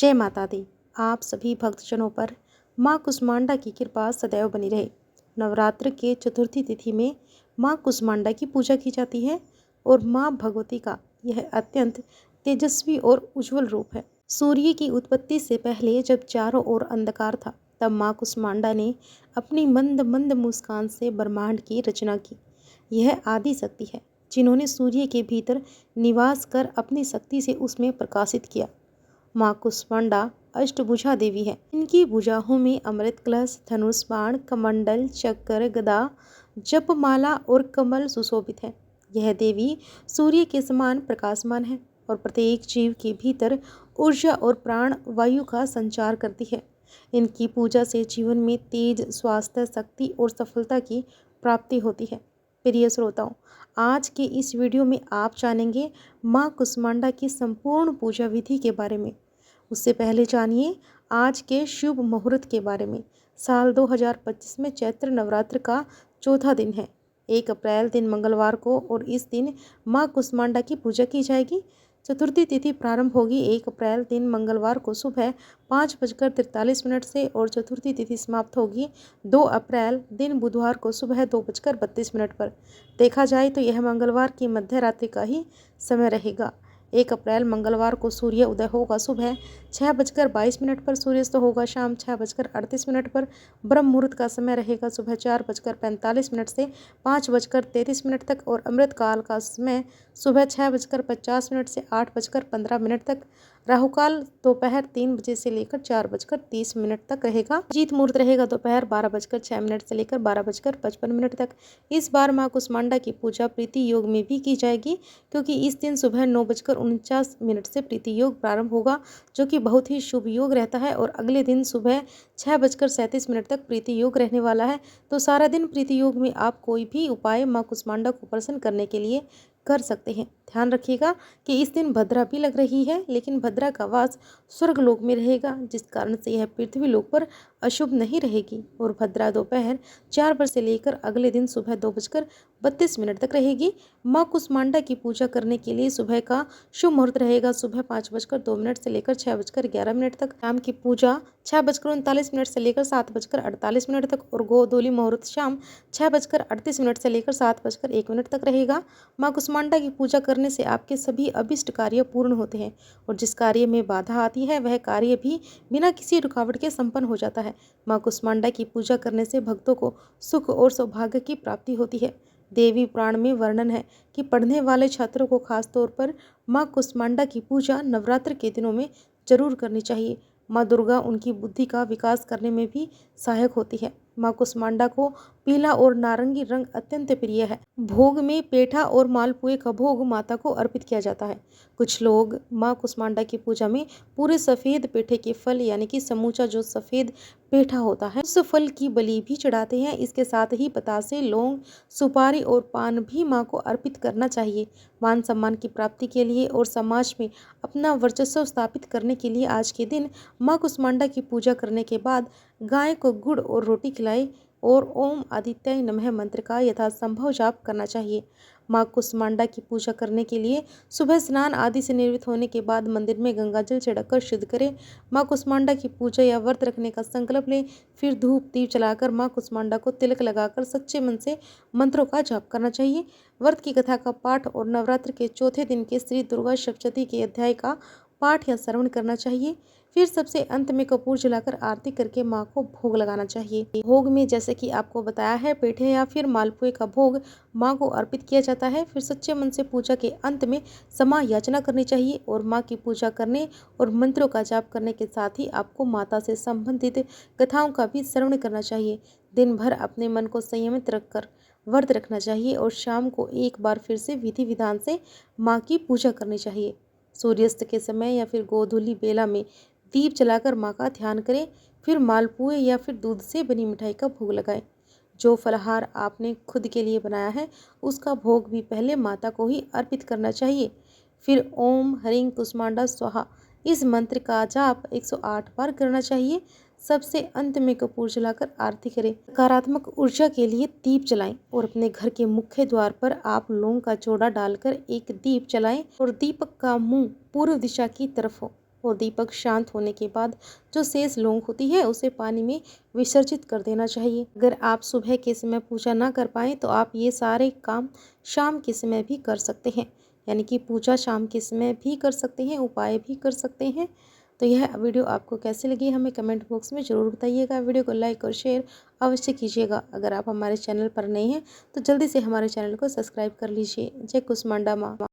जय माता दी। आप सभी भक्तजनों पर माँ कुष्मांडा की कृपा सदैव बनी रहे। नवरात्र के चतुर्थी तिथि में माँ कुष्मांडा की पूजा की जाती है और माँ भगवती का यह अत्यंत तेजस्वी और उज्जवल रूप है। सूर्य की उत्पत्ति से पहले जब चारों ओर अंधकार था, तब माँ कुष्मांडा ने अपनी मंद मंद मुस्कान से ब्रह्मांड की रचना की। यह आदि शक्ति है, जिन्होंने सूर्य के भीतर निवास कर अपनी शक्ति से उसमें प्रकाशित किया। माँ कुष्मांडा अष्टभुजा देवी है। इनकी भुजाओं में अमृत कलश, धनुष बाण, कमंडल, चक्र, गदा, जपमाला और कमल सुशोभित है। यह देवी सूर्य के समान प्रकाशमान है और प्रत्येक जीव के भीतर ऊर्जा और प्राण वायु का संचार करती है। इनकी पूजा से जीवन में तेज, स्वास्थ्य, शक्ति और सफलता की प्राप्ति होती है। प्रिय श्रोताओं, आज के इस वीडियो में आप जानेंगे माँ कुष्मांडा की संपूर्ण पूजा विधि के बारे में। उससे पहले जानिए आज के शुभ मुहूर्त के बारे में। साल 2025 में चैत्र नवरात्र का चौथा दिन है। 1 अप्रैल दिन मंगलवार को और इस दिन माँ कुष्मांडा की पूजा की जाएगी। चतुर्थी तिथि प्रारंभ होगी 1 अप्रैल दिन मंगलवार को सुबह 5:43 से और चतुर्थी तिथि समाप्त होगी 2 अप्रैल दिन बुधवार को सुबह 2:32 पर। देखा जाए तो यह मंगलवार की मध्य रात्रि का ही समय रहेगा। 1 अप्रैल मंगलवार को सूर्य उदय होगा सुबह 6:22 पर, सूर्यास्त होगा शाम 6:38 पर। ब्रह्म मुहूर्त का समय रहेगा सुबह 4:45 से 5:33 तक और अमृत काल का समय सुबह 6:50 से 8:15 तक। राहुकाल दोपहर 3 बजे से लेकर 4:30 तक रहेगा। अभिजीत मुहूर्त रहेगा दोपहर 12:06 से लेकर 12:55 तक। इस बार माँ कुष्मांडा की पूजा प्रीति योग में भी की जाएगी, क्योंकि इस दिन सुबह 9:49 से प्रीति योग प्रारंभ होगा, जो कि बहुत ही शुभ योग रहता है और अगले दिन सुबह 6:37 तक प्रीति योग रहने वाला है। तो सारा दिन प्रीति योग में आप कोई भी उपाय माँ कुष्मांडा को प्रसन्न करने के लिए कर सकते हैं। ध्यान रखिएगा कि इस दिन भद्रा भी लग रही है, लेकिन भद्रा का वास स्वर्ग लोक में रहेगा, जिस कारण से यह पृथ्वी लोक पर अशुभ नहीं रहेगी और भद्रा दोपहर 4 बजे से लेकर अगले दिन सुबह 2:32 तक रहेगी। माँ कुष्मांडा की पूजा करने के लिए सुबह का शुभ मुहूर्त रहेगा सुबह 5:02 से लेकर 6:11 तक। शाम की पूजा 6:39 से लेकर 7:48 तक और गोधूली मुहूर्त शाम 6:38 से लेकर 7:01 तक रहेगा। माँ कुष्मांडा की पूजा करने से आपके सभी अभिष्ट कार्य पूर्ण होते हैं और जिस कार्य में बाधा आती है वह कार्य भी बिना किसी रुकावट के संपन्न हो जाता है। माँ कुष्मांडा की पूजा करने से भक्तों को सुख और सौभाग्य की प्राप्ति होती है। देवी पुराण में वर्णन है कि पढ़ने वाले छात्रों को खास तौर पर माँ कुष्मांडा की पूजा नवरात्र के दिनों में जरूर करनी चाहिए। माँ दुर्गा उनकी बुद्धि का विकास करने में भी सहायक होती है। माँ कुष्मांडा को पीला और नारंगी रंग अत्यंत प्रिय है। भोग में पेठा और मालपुए का भोग माता को अर्पित किया जाता है। कुछ लोग माँ कुष्मांडा की पूजा में पूरे सफ़ेद पेठे के फल यानी कि समूचा जो सफ़ेद पेठा होता है उस फल की बलि भी चढ़ाते हैं। इसके साथ ही बतासे, लौंग, सुपारी और पान भी माँ को अर्पित करना चाहिए। मान सम्मान की प्राप्ति के लिए और समाज में अपना वर्चस्व स्थापित करने के लिए आज के दिन माँ कुष्मांडा की पूजा करने के बाद गाय को गुड़ और रोटी खिलाए और ओम आदित्याय नमः मंत्र का यथासंभव जाप करना चाहिए। माँ कुष्मांडा की पूजा करने के लिए सुबह स्नान आदि से निवृत्त होने के बाद मंदिर में गंगा जल छिड़ककर शुद्ध करें। माँ कुष्मांडा की पूजा या व्रत रखने का संकल्प लें। फिर धूप दीप जलाकर माँ कुष्मांडा को तिलक लगाकर सच्चे मन से मंत्रों का जाप करना चाहिए। व्रत की कथा का पाठ और नवरात्र के चौथे दिन के श्री दुर्गा सप्तशती के अध्याय का पाठ या श्रवण करना चाहिए। फिर सबसे अंत में कपूर जलाकर आरती करके माँ को भोग लगाना चाहिए। भोग में जैसे कि आपको बताया है पेठे या फिर मालपुए का भोग माँ को अर्पित किया जाता है। फिर सच्चे मन से पूजा के अंत में क्षमा याचना करनी चाहिए और माँ की पूजा करने और मंत्रों का जाप करने के साथ ही आपको माता से संबंधित कथाओं का भी श्रवण करना चाहिए। दिन भर अपने मन को संयमित रखकर व्रत रखना चाहिए और शाम को एक बार फिर से विधि विधान से माँ की पूजा करनी चाहिए। सूर्यास्त के समय या फिर गोधूली बेला में दीप जलाकर माँ का ध्यान करें। फिर मालपुए या फिर दूध से बनी मिठाई का भोग लगाएं। जो फलाहार आपने खुद के लिए बनाया है उसका भोग भी पहले माता को ही अर्पित करना चाहिए। फिर ओम ह्रीं कुष्मांडा स्वाहा इस मंत्र का जाप 108 बार करना चाहिए। सबसे अंत में कपूर जलाकर आरती करें। सकारात्मक ऊर्जा के लिए दीप जलाएं और अपने घर के मुख्य द्वार पर आप लौंग का चौड़ा डालकर एक दीप जलाएं और दीपक का मुंह पूर्व दिशा की तरफ हो। और दीपक शांत होने के बाद जो शेष लौंग होती है उसे पानी में विसर्जित कर देना चाहिए। अगर आप सुबह के समय पूजा ना कर पाएँ तो आप ये सारे काम शाम के समय भी कर सकते हैं, यानी कि पूजा शाम के समय भी कर सकते हैं, उपाय भी कर सकते हैं। तो यह वीडियो आपको कैसी लगी हमें कमेंट बॉक्स में ज़रूर बताइएगा। वीडियो को लाइक और शेयर अवश्य कीजिएगा। अगर आप हमारे चैनल पर नए हैं तो जल्दी से हमारे चैनल को सब्सक्राइब कर लीजिए। जय कुसमांडा माँ।